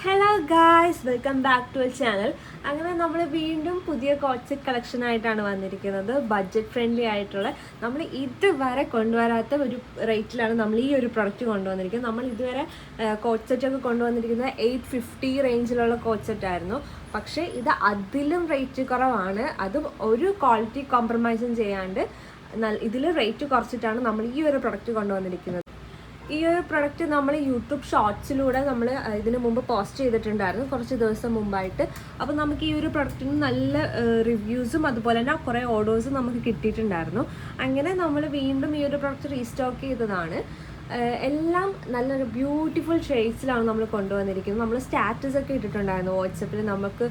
Hello guys, welcome back to our channel. അങ്ങനെ നമ്മൾ വീണ്ടും പുതിയ കോട്ട് കളക്ഷൻ ആയിട്ടാണ് വന്നിരിക്കുന്നത്. ബഡ്ജറ്റ് ഫ്രണ്ട്ലി ആയിട്ടുള്ള, നമ്മൾ ഇതുവരെ കൊണ്ടുവരാത്ത ഒരു റേറ്റിലാണ് നമ്മൾ ഈ ഒരു പ്രൊഡക്റ്റ് കൊണ്ടുവന്നിരിക്കുന്നത്. നമ്മൾ ഇതുവരെ കോട്ട് സെറ്റൊക്കെ കൊണ്ടുവന്നിരിക്കുന്നത് 850 റേഞ്ചിലുള്ള കോട്ട് സെറ്റായിരുന്നു. പക്ഷേ ഇത് അതിലും റേറ്റ് കുറവാണ്. അതും ഒരു ക്വാളിറ്റി കോംപ്രമൈസും ചെയ്യാണ്ട് ഇതിൽ റേറ്റ് കുറച്ചിട്ടാണ് നമ്മൾ ഈ ഒരു പ്രൊഡക്റ്റ് കൊണ്ടുവന്നിരിക്കുന്നത്. ഈ ഒരു പ്രൊഡക്റ്റ് നമ്മൾ യൂട്യൂബ് ഷോർട്സിലൂടെ നമ്മൾ ഇതിന് മുമ്പ് പോസ്റ്റ് ചെയ്തിട്ടുണ്ടായിരുന്നു കുറച്ച് ദിവസം മുമ്പായിട്ട്. അപ്പോൾ നമുക്ക് ഈ ഒരു പ്രൊഡക്റ്റിന് നല്ല റിവ്യൂസും അതുപോലെ തന്നെ കുറേ ഓർഡേഴ്സും നമുക്ക് കിട്ടിയിട്ടുണ്ടായിരുന്നു. അങ്ങനെ നമ്മൾ വീണ്ടും ഈ ഒരു പ്രൊഡക്റ്റ് റീസ്റ്റോക്ക് ചെയ്തതാണ്. എല്ലാം നല്ലൊരു ബ്യൂട്ടിഫുൾ ഷെയ്ഡ്സിലാണ് നമ്മൾ കൊണ്ടുവന്നിരിക്കുന്നത്. നമ്മൾ സ്റ്റാറ്റസ് ഒക്കെ ഇട്ടിട്ടുണ്ടായിരുന്നു വാട്സപ്പിൽ. നമുക്ക്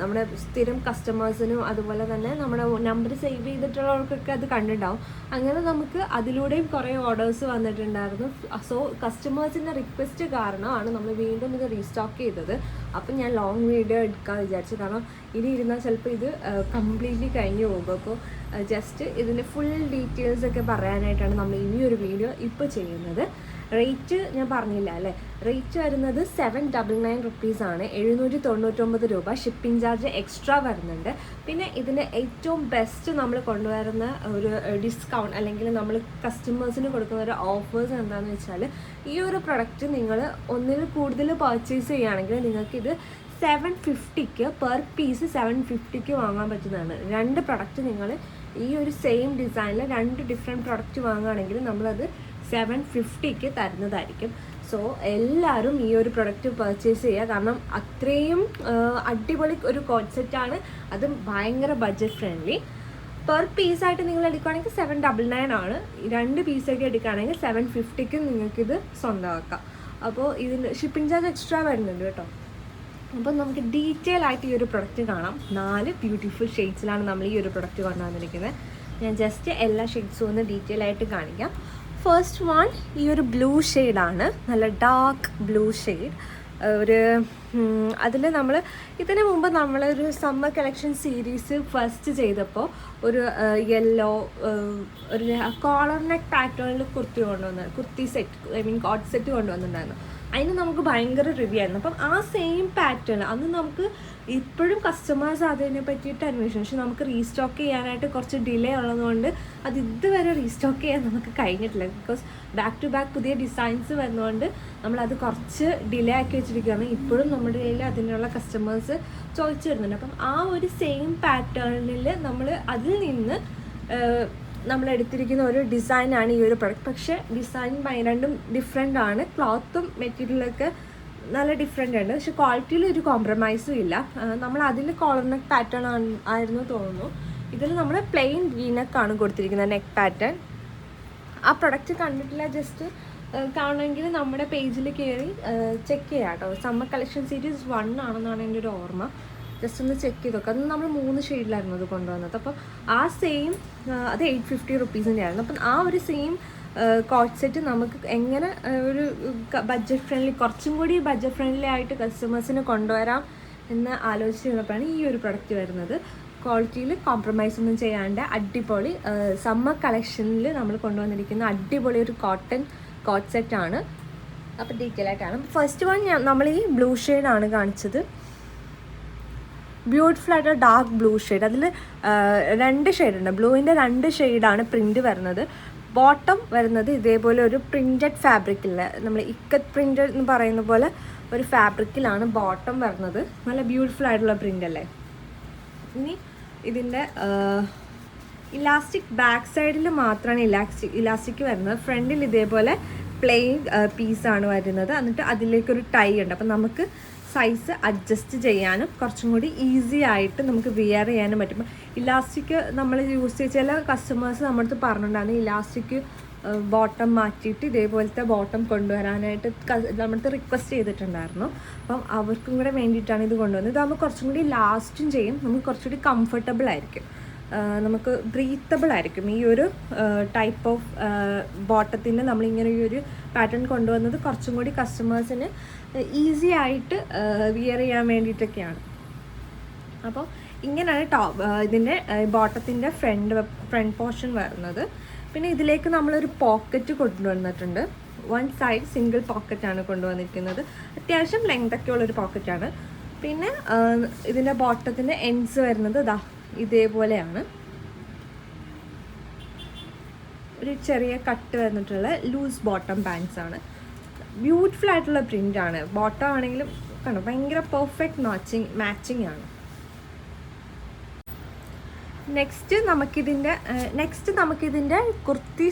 നമ്മുടെ സ്ഥിരം കസ്റ്റമേഴ്സിനും അതുപോലെ തന്നെ നമ്മുടെ നമ്പർ സേവ് ചെയ്തിട്ടുള്ളവർക്കൊക്കെ അത് കണ്ടിട്ടുണ്ടാവും. അങ്ങനെ നമുക്ക് അതിലൂടെയും കുറേ ഓർഡേഴ്സ് വന്നിട്ടുണ്ടായിരുന്നു. സോ കസ്റ്റമേഴ്സിൻ്റെ റിക്വസ്റ്റ് കാരണമാണ് നമ്മൾ വീണ്ടും ഇത് റീസ്റ്റോക്ക് ചെയ്തത്. അപ്പം ഞാൻ ലോങ് വീഡിയോ എടുക്കാൻ വിചാരിച്ചു, കാരണം ഇനി ഇരുന്നാൽ ചിലപ്പോൾ ഇത് കംപ്ലീറ്റ്ലി കഴിഞ്ഞു പോകും. അപ്പോൾ ജസ്റ്റ് ഇതിൻ്റെ ഫുൾ ഡീറ്റെയിൽസ് ഒക്കെ പറയാനായിട്ടാണ് നമ്മൾ ഈ ഒരു വീഡിയോ ഇപ്പോൾ ചെയ്യുന്നത്. റേറ്റ് ഞാൻ പറഞ്ഞില്ല അല്ലേ, റേറ്റ് വരുന്നത് 799 റുപ്പീസാണ്, 799 രൂപ. ഷിപ്പിംഗ് ചാർജ് എക്സ്ട്രാ വരുന്നുണ്ട്. പിന്നെ ഇതിന് ഏറ്റവും ബെസ്റ്റ് നമ്മൾ കൊണ്ടുവരുന്ന ഒരു ഡിസ്കൗണ്ട് അല്ലെങ്കിൽ നമ്മൾ കസ്റ്റമേഴ്സിന് കൊടുക്കുന്ന ഒരു ഓഫേഴ്സ് എന്താണെന്ന് വെച്ചാൽ, ഈ ഒരു പ്രൊഡക്റ്റ് നിങ്ങൾ ഒന്നിൽ കൂടുതൽ പർച്ചേസ് ചെയ്യുകയാണെങ്കിൽ നിങ്ങൾക്കിത് 750 പെർ പീസ് 750 വാങ്ങാൻ പറ്റുന്നതാണ്. രണ്ട് പ്രൊഡക്റ്റ് നിങ്ങൾ ഈ ഒരു സെയിം ഡിസൈനിൽ രണ്ട് ഡിഫറെൻറ്റ് പ്രൊഡക്റ്റ് വാങ്ങുകയാണെങ്കിൽ നമ്മളത് 750 തരുന്നതായിരിക്കും. സോ എല്ലാവരും ഈ ഒരു പ്രൊഡക്റ്റ് പർച്ചേസ് ചെയ്യുക, കാരണം അത്രയും അടിപൊളി ഒരു കോട്ട് സെറ്റാണ്. അതും ഭയങ്കര ബഡ്ജറ്റ് ഫ്രണ്ട്ലി. പെർ പീസായിട്ട് നിങ്ങൾ എടുക്കുകയാണെങ്കിൽ 799 ആണ്. രണ്ട് പീസൊക്കെ എടുക്കുകയാണെങ്കിൽ 750 നിങ്ങൾക്കിത് സ്വന്തമാക്കാം. അപ്പോൾ ഇതിന് ഷിപ്പിംഗ് ചാർജ് എക്സ്ട്രാ വരുന്നുണ്ട് കേട്ടോ. അപ്പോൾ നമുക്ക് ഡീറ്റെയിൽ ആയിട്ട് ഈ ഒരു പ്രൊഡക്റ്റ് കാണാം. 4 ബ്യൂട്ടിഫുൾ ഷെയ്ഡ്സിലാണ് നമ്മൾ ഈ ഒരു പ്രൊഡക്റ്റ് കൊണ്ടുവന്നിരിക്കുന്നത്. ഞാൻ ജസ്റ്റ് എല്ലാ ഷെയ്ഡ്സും ഒന്ന് ഡീറ്റെയിൽ ആയിട്ട് കാണിക്കാം. ഫസ്റ്റ് വൺ ഈ ഒരു ബ്ലൂ ഷെയ്ഡാണ്, നല്ല ഡാർക്ക് ബ്ലൂ ഷെയ്ഡ്. ഒരു അതിൽ നമ്മൾ ഇതിന് മുമ്പ് നമ്മളൊരു സമ്മർ കളക്ഷൻ സീരീസ് ഫസ്റ്റ് ചെയ്തപ്പോൾ ഒരു യെല്ലോ ഒരു കോളർ നെക്ക് പാറ്റേണിൽ കുർത്തി സെറ്റ് കോട്ട് സെറ്റ് കൊണ്ടുവന്നിട്ടുണ്ടായിരുന്നു. അതിന് നമുക്ക് ഭയങ്കര റിവ്യൂ ആയിരുന്നു. അപ്പം ആ സെയിം പാറ്റേൺ അന്ന് നമുക്ക് ഇപ്പോഴും കസ്റ്റമേഴ്സ് അതിനെ പറ്റിയിട്ട് അന്വേഷിച്ചു. പക്ഷെ നമുക്ക് റീസ്റ്റോക്ക് ചെയ്യാനായിട്ട് കുറച്ച് ഡിലേ ഉള്ളതുകൊണ്ട് അത് ഇതുവരെ റീസ്റ്റോക്ക് ചെയ്യാൻ നമുക്ക് കഴിഞ്ഞിട്ടില്ല. ബിക്കോസ് ബാക്ക് ടു ബാക്ക് പുതിയ ഡിസൈൻസ് വരുന്നതുകൊണ്ട് നമ്മളത് കുറച്ച് ഡിലേ ആക്കി വെച്ചിരിക്കുകയാണ്. ഇപ്പോഴും നമ്മുടെ കയ്യിൽ അതിനുള്ള കസ്റ്റമേഴ്സ് ചോദിച്ചു വരുന്നുണ്ട്. അപ്പം ആ ഒരു സെയിം പാറ്റേണിൽ നമ്മൾ അതിൽ നിന്ന് നമ്മൾ എടുത്തിരിക്കുന്ന ഒരു ഡിസൈനാണ് ഈ ഒരു പ്രൊഡക്റ്റ്. പക്ഷേ ഡിസൈൻ രണ്ടും ഡിഫറെൻ്റ് ആണ്. ക്ലോത്തും മെറ്റീരിയലൊക്കെ നല്ല ഡിഫറെൻ്റ് ഉണ്ട്. പക്ഷെ ക്വാളിറ്റിയിൽ ഒരു കോംപ്രമൈസും ഇല്ല. നമ്മൾ അതിൽ കോളർ നെക്ക് പാറ്റേൺ ആയിരുന്നു തോന്നുന്നു. ഇതിൽ നമ്മൾ പ്ലെയിൻ വീനെക്കാണ് കൊടുത്തിരിക്കുന്നത് നെക്ക് പാറ്റേൺ. ആ പ്രൊഡക്റ്റ് കണ്ടിട്ടില്ല, ജസ്റ്റ് കാണണമെങ്കിൽ നമ്മുടെ പേജിൽ കയറി ചെക്ക് ചെയ്യാം കേട്ടോ. സമ്മർ കളക്ഷൻ സീരീസ് 1 ആണെന്നാണ് എൻ്റെ ഒരു ഓർമ്മ. ജസ്റ്റ് ഒന്ന് ചെക്ക് ചെയ്ത് നോക്കാം. അത് നമ്മൾ 3 ഷെയ്ഡിലായിരുന്നു അത് കൊണ്ടുവന്നത്. അപ്പം ആ സെയിം അത് 850 റുപ്പീസിൻ്റെ ആയിരുന്നു. അപ്പം ആ ഒരു സെയിം കോട്ട് സെറ്റ് നമുക്ക് എങ്ങനെ ഒരു ബഡ്ജറ്റ് ഫ്രണ്ട്ലി, കുറച്ചും കൂടി ബഡ്ജറ്റ് ഫ്രണ്ട്ലി ആയിട്ട് കസ്റ്റമേഴ്സിന് കൊണ്ടുവരാം എന്ന് ആലോചിച്ചിരുന്നപ്പോഴാണ് ഈ ഒരു പ്രൊഡക്റ്റ് വരുന്നത്. ക്വാളിറ്റിയിൽ കോംപ്രമൈസ് ഒന്നും ചെയ്യാണ്ട് അടിപൊളി സമ്മർ കളക്ഷനിൽ നമ്മൾ കൊണ്ടുവന്നിരിക്കുന്ന അടിപൊളി ഒരു കോട്ടൺ കോട്ട് സെറ്റാണ്. അപ്പോൾ ഡീറ്റെയിൽ ആയിട്ടാണ്. ഫസ്റ്റ് വൺ നമ്മൾ ഈ ബ്ലൂ ഷെയ്ഡാണ് കാണിച്ചത്. ബ്യൂട്ടിഫുൾ ആയിട്ട് ഡാർക്ക് ബ്ലൂ ഷെയ്ഡ്. അതിൽ 2 ഷെയ്ഡുണ്ട്. ബ്ലൂവിൻ്റെ 2 ഷെയ്ഡാണ് പ്രിൻറ്റ് വരുന്നത്. ബോട്ടം വരുന്നത് ഇതേപോലെ ഒരു പ്രിൻറ്റഡ് ഫാബ്രിക്കില്ല, നമ്മൾ ഇക്കത്ത് പ്രിൻറ്റഡ് എന്ന് പറയുന്ന പോലെ ഒരു ഫാബ്രിക്കിലാണ് ബോട്ടം വരുന്നത്. നല്ല ബ്യൂട്ടിഫുൾ ആയിട്ടുള്ള പ്രിൻ്റ് അല്ലേ. ഇനി ഇതിൻ്റെ ഇലാസ്റ്റിക് ബാക്ക് സൈഡിൽ മാത്രമാണ് ഇലാസ്റ്റിക് വരുന്നത്. ഫ്രണ്ടിൽ ഇതേപോലെ പ്ലെയിൻ പീസാണ് വരുന്നത്. എന്നിട്ട് അതിലേക്കൊരു ടൈ ഉണ്ട്. അപ്പം നമുക്ക് സൈസ് അഡ്ജസ്റ്റ് ചെയ്യാനും കുറച്ചും കൂടി ഈസി ആയിട്ട് നമുക്ക് വിയർ ചെയ്യാനും പറ്റും. ഇലാസ്റ്റിക് നമ്മൾ യൂസ് ചെയ്ത് ചില കസ്റ്റമേഴ്സ് നമ്മുടെ അടുത്ത് പറഞ്ഞിട്ടുണ്ടായിരുന്നു ഇലാസ്റ്റിക് ബോട്ടം മാറ്റിയിട്ട് ഇതേപോലത്തെ ബോട്ടം കൊണ്ടുവരാനായിട്ട് നമ്മുടെ അടുത്ത് റിക്വസ്റ്റ് ചെയ്തിട്ടുണ്ടായിരുന്നു. അപ്പം അവർക്കും കൂടെ വേണ്ടിയിട്ടാണ് ഇത് കൊണ്ടുവന്നത്. ഇതാകുമ്പോൾ കുറച്ചും കൂടി ലാസ്റ്റും ചെയ്യും, നമുക്ക് കുറച്ചുകൂടി കംഫർട്ടബിൾ ആയിരിക്കും, നമുക്ക് ബ്രീത്തബിൾ ആയിരിക്കും. ഈ ഒരു ടൈപ്പ് ഓഫ് ബോട്ടത്തിൻ്റെ നമ്മളിങ്ങനെ ഈ ഒരു പാറ്റേൺ കൊണ്ടുവന്നത് കുറച്ചും കൂടി കസ്റ്റമേഴ്സിന് ഈസി ആയിട്ട് വിയർ ചെയ്യാൻ വേണ്ടിയിട്ടൊക്കെയാണ്. അപ്പോൾ ഇങ്ങനെയാണ് ഇതിൻ്റെ ബോട്ടത്തിൻ്റെ ഫ്രണ്ട് പോർഷൻ വരുന്നത്. പിന്നെ ഇതിലേക്ക് നമ്മളൊരു പോക്കറ്റ് കൊണ്ടുവന്നിട്ടുണ്ട്. വൺ സൈഡ് സിംഗിൾ പോക്കറ്റാണ് കൊണ്ടുവന്നിരിക്കുന്നത്. അത്യാവശ്യം ലെങ്തൊക്കെ ഉള്ളൊരു പോക്കറ്റാണ്. പിന്നെ ഇതിൻ്റെ ബോട്ടത്തിൻ്റെ എൻഡ്സ് വരുന്നത് ഇതാ ഇതേപോലെയാണ്. ഒരു ചെറിയ കട്ട് വന്നിട്ടുള്ള ലൂസ് ബോട്ടം പാൻസ് ആണ്. ബ്യൂട്ടിഫുൾ ആയിട്ടുള്ള പ്രിൻ്റാണ്. ബോട്ടം ആണെങ്കിലും കണ്ടോ ഭയങ്കര പെർഫെക്റ്റ് മാച്ചിങ് ആണ്. നെക്സ്റ്റ് നമുക്കിതിൻ്റെ കുർത്തി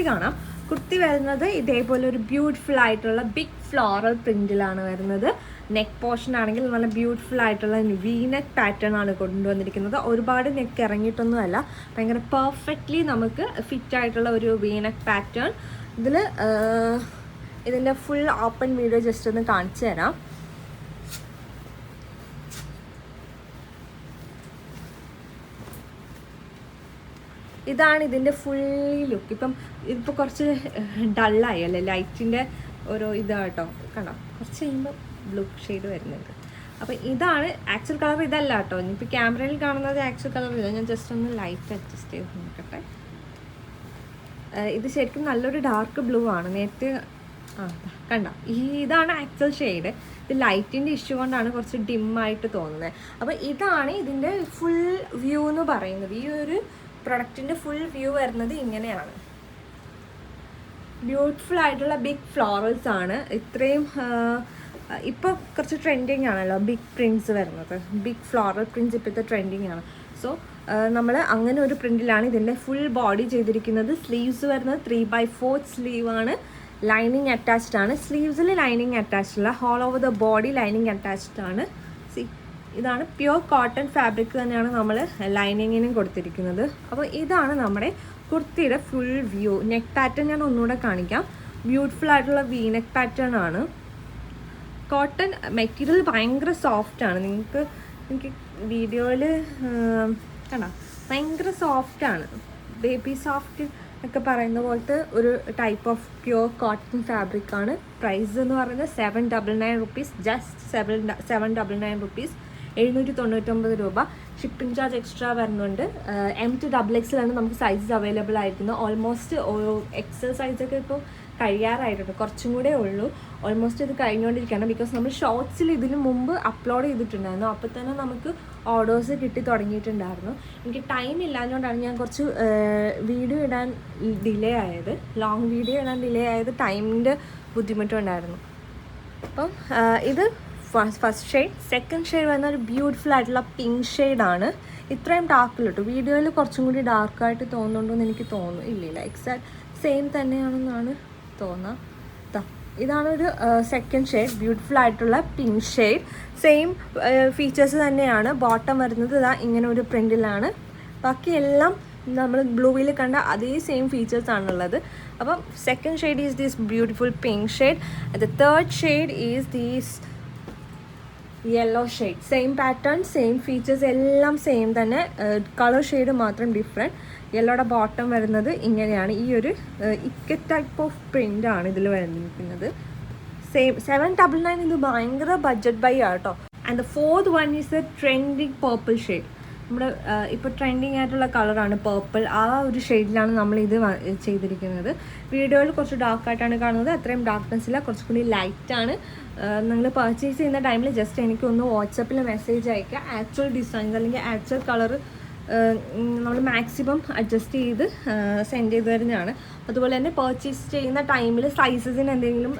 കാണാം. കുർത്തി വരുന്നത് ഇതേപോലെ ഒരു ബ്യൂട്ടിഫുൾ ആയിട്ടുള്ള ബിഗ് ഫ്ലോറൽ പ്രിൻറ്റിലാണ് വരുന്നത്. നെക്ക് പോർഷൻ ആണെങ്കിൽ നല്ല ബ്യൂട്ടിഫുൾ ആയിട്ടുള്ള വീനെക്ക് പാറ്റേൺ ആണ് കൊണ്ടുവന്നിരിക്കുന്നത്. ഒരുപാട് നെക്ക് ഇറങ്ങിയിട്ടൊന്നുമല്ല, ഭയങ്കര പെർഫെക്റ്റ്ലി നമുക്ക് ഫിറ്റ് ആയിട്ടുള്ള ഒരു വീനെക്ക് പാറ്റേൺ. ഇതിൻ്റെ ഫുൾ ഓപ്പൺ വീഡിയോ ജസ്റ്റ് ഒന്ന് കാണിച്ചു തരാം. ഇതാണ് ഇതിൻ്റെ ഫുൾ ലുക്ക്. ഇതിപ്പോൾ കുറച്ച് ഡള്ളായി അല്ലേ, ലൈറ്റിൻ്റെ ഒരു ഇതാട്ടോ, കണ്ടോ കുറച്ച് കഴിയുമ്പോൾ ബ്ലൂ ഷെയ്ഡ് വരുന്നുണ്ട്. അപ്പോൾ ഇതാണ് ആക്ച്വൽ കളർ, ഇതല്ല കേട്ടോ. ഇനിയിപ്പോൾ ക്യാമറയിൽ കാണുന്നത് ആക്ച്വൽ കളർ ഇല്ല. ഞാൻ ജസ്റ്റ് ഒന്ന് ലൈറ്റ് അഡ്ജസ്റ്റ് ചെയ്ത് നോക്കട്ടെ. ഇത് ശരിക്കും നല്ലൊരു ഡാർക്ക് ബ്ലൂ ആണ്. നേരത്തെ കണ്ട ഇതാണ് ആക്ച്വൽ ഷെയ്ഡ്. ഇത് ലൈറ്റിൻ്റെ ഇഷ്യൂ കൊണ്ടാണ് കുറച്ച് ഡിമ്മായിട്ട് തോന്നുന്നത്. അപ്പോൾ ഇതാണ് ഇതിൻ്റെ ഫുൾ വ്യൂ എന്ന് പറയുന്നത്. ഈ ഒരു പ്രൊഡക്റ്റിൻ്റെ ഫുൾ വ്യൂ വരുന്നത് ഇങ്ങനെയാണ്. ബ്യൂട്ടിഫുൾ ആയിട്ടുള്ള ബിഗ് ഫ്ലോറൽസ് ആണ്. ഇത്രയും ഇപ്പോൾ കുറച്ച് ട്രെൻഡിങ് ആണല്ലോ ബിഗ് പ്രിൻറ്റ്സ് വരുന്നത്. ബിഗ് ഫ്ലോറൽ പ്രിൻറ്റ്സ് ഇപ്പോഴത്തെ ട്രെൻഡിങ് ആണ്. സോ നമ്മൾ അങ്ങനെ ഒരു പ്രിൻറ്റിലാണ് ഇതിൻ്റെ ഫുൾ ബോഡി ചെയ്തിരിക്കുന്നത്. സ്ലീവ്സ് വരുന്നത് 3/4 സ്ലീവ് ആണ്. ലൈനിങ് അറ്റാച്ച്ഡ് ആണ്. സ്ലീവ്സിൽ ലൈനിങ് അറ്റാച്ച്ഡ് അല്ല, all over the body lining attached ആണ്. ഇതാണ് പ്യുവർ കോട്ടൺ ഫാബ്രിക് തന്നെയാണ് നമ്മൾ ലൈനിങ്ങിനും കൊടുത്തിരിക്കുന്നത്. അപ്പോൾ ഇതാണ് നമ്മുടെ കുർത്തിയുടെ ഫുൾ വ്യൂ. നെക്ക് പാറ്റേൺ ഞാൻ ഒന്നുകൂടെ കാണിക്കാം. ബ്യൂട്ടിഫുൾ ആയിട്ടുള്ള വി നെക്ക് പാറ്റേൺ ആണ്. കോട്ടൺ മെറ്റീരിയൽ ഭയങ്കര സോഫ്റ്റാണ്. എനിക്ക് വീഡിയോയിൽ കണ്ടോ ഭയങ്കര സോഫ്റ്റാണ്. ബേബി സോഫ്റ്റ് ഒക്കെ പറയുന്ന പോലത്തെ ഒരു type of pure cotton fabric ആണ്. പ്രൈസ് എന്ന് പറയുന്നത് 799 റുപ്പീസ്. ജസ്റ്റ് 799 റുപ്പീസ്, 799 രൂപ. ഷിപ്പിംഗ് ചാർജ് എക്സ്ട്രാ വരുന്നുണ്ട്. M to XXL ആണ് നമുക്ക് സൈസസ് അവൈലബിൾ ആയിരിക്കുന്നത്. ഓൾമോസ്റ്റ് എക്സൽ സൈസൊക്കെ ഇപ്പോൾ കഴിയാറായിട്ടുണ്ട്, കുറച്ചും കൂടെ ഉള്ളൂ. ഓൾമോസ്റ്റ് ഇത് കഴിഞ്ഞുകൊണ്ടിരിക്കുകയാണ്. ബിക്കോസ് നമ്മൾ ഷോർട്സിൽ ഇതിന് മുമ്പ് അപ്ലോഡ് ചെയ്തിട്ടുണ്ടായിരുന്നു. അപ്പോൾ തന്നെ നമുക്ക് ഓർഡേഴ്സ് കിട്ടി തുടങ്ങിയിട്ടുണ്ടായിരുന്നു. എനിക്ക് ടൈം ഇല്ലാഞ്ഞുകൊണ്ടാണ് ഞാൻ കുറച്ച് വീഡിയോ ഇടാൻ ഡിലേ ആയത്. ലോങ് വീഡിയോ ഇടാൻ ഡിലേ ആയത് ടൈമിൻ്റെ ബുദ്ധിമുട്ടുണ്ടായിരുന്നു. അപ്പം ഇത് ഫസ്റ്റ് ഷെയ്ഡ്. സെക്കൻഡ് ഷെയ്ഡ് വരുന്ന ഒരു ബ്യൂട്ടിഫുൾ ആയിട്ടുള്ള പിങ്ക് ഷെയ്ഡാണ്. ഇത്രയും ഡാർക്കിൽ കേട്ടോ. വീഡിയോയിൽ കുറച്ചും കൂടി ഡാർക്കായിട്ട് തോന്നുന്നുണ്ടോയെന്ന് എനിക്ക് തോന്നുന്നു. ഇല്ല, എക്സാക്ട് സെയിം തന്നെയാണെന്നാണ് തോന്നുക. ഇതാണൊരു സെക്കൻഡ് ഷെയ്ഡ്, ബ്യൂട്ടിഫുൾ ആയിട്ടുള്ള പിങ്ക് ഷെയ്ഡ്. സെയിം ഫീച്ചേഴ്സ് തന്നെയാണ്. ബോട്ടം വരുന്നത് ഇതാ ഇങ്ങനെ ഒരു പ്രിൻറ്റിലാണ്. ബാക്കി എല്ലാം നമ്മൾ ബ്ലൂവിൽ കണ്ട അതേ സെയിം ഫീച്ചേഴ്സ് ആണുള്ളത്. അപ്പം second shade is these beautiful pink shade. The third shade is these yellow shade. Same pattern, same features, എല്ലാം സെയിം തന്നെ. കളർ ഷെയ്ഡ് മാത്രം ഡിഫറെൻറ്റ്. യെല്ലോയുടെ ബോട്ടം വരുന്നത് ഇങ്ങനെയാണ്. ഈ ഒരു ഇക്ക ടൈപ്പ് ഓഫ് പ്രിൻ്റ് ആണ് ഇതിൽ വരുന്നിരിക്കുന്നത്. സെയിം 799. ഇത് ഭയങ്കര ബഡ്ജറ്റ് ബൈ ആട്ടോ. And the fourth one is A trending purple shade. നമ്മുടെ ഇപ്പോൾ ട്രെൻഡിങ് ആയിട്ടുള്ള കളറാണ് പേർപ്പിൾ. ആ ഒരു ഷെയ്ഡിലാണ് നമ്മളിത് ചെയ്തിരിക്കുന്നത്. വീഡിയോയിൽ കുറച്ച് ഡാർക്കായിട്ടാണ് കാണുന്നത്. അത്രയും ഡാർക്ക്നെസ് ഇല്ല, കുറച്ചുകൂടി ലൈറ്റാണ്. നിങ്ങൾ പർച്ചേസ് ചെയ്യുന്ന ടൈമിൽ ജസ്റ്റ് എനിക്കൊന്ന് വാട്സപ്പിൽ മെസ്സേജ് അയക്കുക. ആക്ച്വൽ ഡിസൈൻസ് അല്ലെങ്കിൽ ആക്ച്വൽ കളർ നമ്മൾ മാക്സിമം അഡ്ജസ്റ്റ് ചെയ്ത് സെൻഡ് ചെയ്ത് തരുന്നതാണ്. അതുപോലെ തന്നെ പർച്ചേസ് ചെയ്യുന്ന ടൈമിൽ സൈസസിന് എന്തെങ്കിലും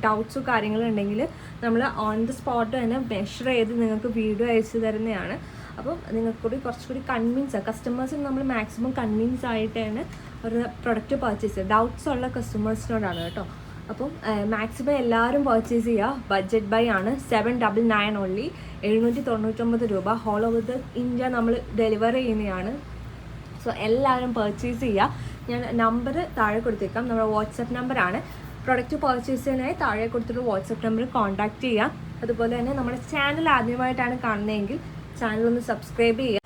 ഡൗട്ട്സോ കാര്യങ്ങളോ ഉണ്ടെങ്കിൽ നമ്മൾ ഓൺ ദി സ്പോട്ട് തന്നെ മെഷർ ചെയ്ത് നിങ്ങൾക്ക് വീഡിയോ അയച്ചു തരുന്നതാണ്. അപ്പം നിങ്ങൾക്ക് കുറച്ചുകൂടി കൺവിൻസ് കസ്റ്റമേഴ്സിന് നമ്മൾ മാക്സിമം കൺവിൻസ് ആയിട്ടാണ് ഒരു പ്രൊഡക്റ്റ് പർച്ചേസ് ചെയ്യുക. ഡൗട്ട്സ് ഉള്ള കസ്റ്റമേഴ്സിനോടാണ് കേട്ടോ. അപ്പം മാക്സിമം എല്ലാവരും പർച്ചേസ് ചെയ്യുക. ബഡ്ജറ്റ് ബൈ ആണ്. 799 ഓൺലി, 799 രൂപ. ഓൾ ഓവർ ദ ഇന്ത്യ നമ്മൾ ഡെലിവർ ചെയ്യുന്നതാണ്. സോ എല്ലാവരും പർച്ചേസ് ചെയ്യുക. ഞാൻ നമ്പർ താഴെ കൊടുത്തേക്കാം, നമ്മുടെ വാട്സപ്പ് നമ്പറാണ്. പ്രൊഡക്റ്റ് പർച്ചേസ് ചെയ്യാനായി താഴെ കൊടുത്തിട്ട് വാട്സപ്പ് നമ്പറിൽ കോൺടാക്റ്റ് ചെയ്യുക. അതുപോലെ തന്നെ നമ്മുടെ ചാനൽ ആദ്യമായിട്ടാണ് കാണുന്നതെങ്കിൽ ചാനലൊന്ന് സബ്സ്ക്രൈബ് ചെയ്യുക.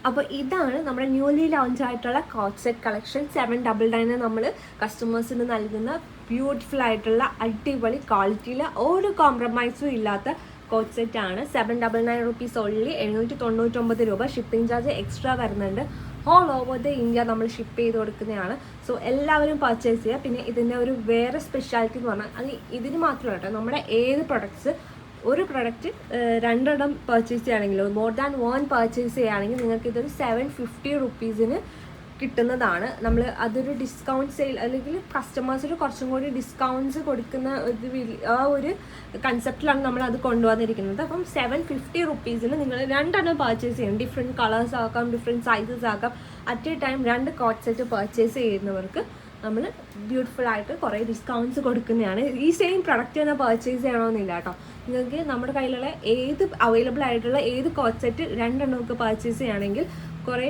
അപ്പോൾ ഇതാണ് നമ്മുടെ ന്യൂലി ലോഞ്ച് ആയിട്ടുള്ള കോട്ട് സെറ്റ് കളക്ഷൻ. 799 നമ്മൾ കസ്റ്റമേഴ്സിന് നൽകുന്ന ബ്യൂട്ടിഫുൾ ആയിട്ടുള്ള അടിപൊളി ക്വാളിറ്റിയിൽ ഒരു കോംപ്രമൈസും ഇല്ലാത്ത കോട്ട് സെറ്റ് ആണ്. 799 റുപ്പീസ് ഓൺലി, 799 രൂപ. ഷിപ്പിംഗ് ചാർജ് എക്സ്ട്രാ വരുന്നുണ്ട്. ഓൾ ഓവർ ദ ഇന്ത്യ നമ്മൾ ഷിപ്പ് ചെയ്ത് കൊടുക്കുന്നതാണ്. സോ എല്ലാവരും പർച്ചേസ് ചെയ്യുക. പിന്നെ ഇതിൻ്റെ ഒരു വേറെ സ്പെഷ്യാലിറ്റി എന്ന് പറഞ്ഞാൽ അത് ഇതിന് മാത്രമല്ല കേട്ടോ, നമ്മുടെ ഏത് പ്രൊഡക്ട്സ് ഒരു പ്രൊഡക്റ്റ് രണ്ടെണ്ണം പർച്ചേസ് ചെയ്യുകയാണെങ്കിൽ മോർ ദാൻ 1 പർച്ചേസ് ചെയ്യുകയാണെങ്കിൽ നിങ്ങൾക്ക് ഇതൊരു 750 റുപ്പീസിന് കിട്ടുന്നതാണ്. നമ്മൾ അതൊരു ഡിസ്കൗണ്ട് സെയിൽ അല്ലെങ്കിൽ കസ്റ്റമേഴ്സിന് കുറച്ചും കൂടി ഡിസ്കൗണ്ട്സ് കൊടുക്കുന്ന ആ ഒരു കൺസെപ്റ്റിലാണ് നമ്മൾ അത് കൊണ്ടുവന്നിരിക്കുന്നത്. അപ്പം 750 റുപ്പീസിന് നിങ്ങൾ 2 എണ്ണം പർച്ചേസ് ചെയ്യണം. ഡിഫറെൻറ്റ് കളേഴ്സ് ആക്കാം, ഡിഫറെൻറ്റ് സൈസസ് ആക്കാം. At a time 2 coat set purchase ചെയ്യുന്നവർക്ക് നമ്മൾ ബ്യൂട്ടിഫുൾ ആയിട്ട് കുറേ ഡിസ്കൗണ്ട്സ് കൊടുക്കുന്നതാണ്. ഈ സെയിം പ്രൊഡക്റ്റ് തന്നെ പർച്ചേസ് ചെയ്യണമെന്നില്ല കേട്ടോ. നിങ്ങൾക്ക് നമ്മുടെ കയ്യിലുള്ള ഏത് അവൈലബിൾ ആയിട്ടുള്ള ഏത് കോട്ട് സെറ്റ് 2 എണ്ണമൊക്കെ പർച്ചേസ് ചെയ്യുകയാണെങ്കിൽ കുറേ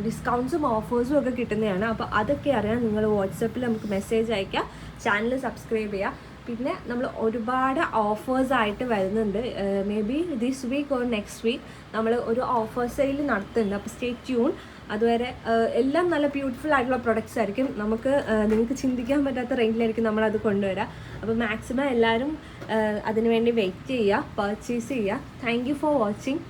ഡിസ്കൗണ്ട്സും ഓഫേഴ്സും ഒക്കെ കിട്ടുന്നതാണ്. അപ്പോൾ അതൊക്കെ അറിയാൻ നിങ്ങൾ വാട്സപ്പിൽ നമുക്ക് മെസ്സേജ് അയയ്ക്കുക, ചാനൽ സബ്സ്ക്രൈബ് ചെയ്യുക. പിന്നെ നമ്മൾ ഒരുപാട് ഓഫേഴ്സായിട്ട് വരുന്നുണ്ട്. May be this week or next week നമ്മൾ ഒരു ഓഫർ സെയിൽ നടത്തുന്നുണ്ട്. അപ്പോൾ സ്റ്റേ ട്യൂൺ. അതുവരെ എല്ലാം നല്ല ബ്യൂട്ടിഫുൾ ആയിട്ടുള്ള പ്രൊഡക്ട്സ് ആയിരിക്കും. നിങ്ങൾക്ക് ചിന്തിക്കാൻ പറ്റാത്ത റേഞ്ചിലായിരിക്കും നമ്മളത് കൊണ്ടുവരിക. അപ്പോൾ മാക്സിമം എല്ലാവരും അതിനുവേണ്ടി വെയിറ്റ് ചെയ്യുക, പർച്ചേസ് ചെയ്യുക. Thank you for watching.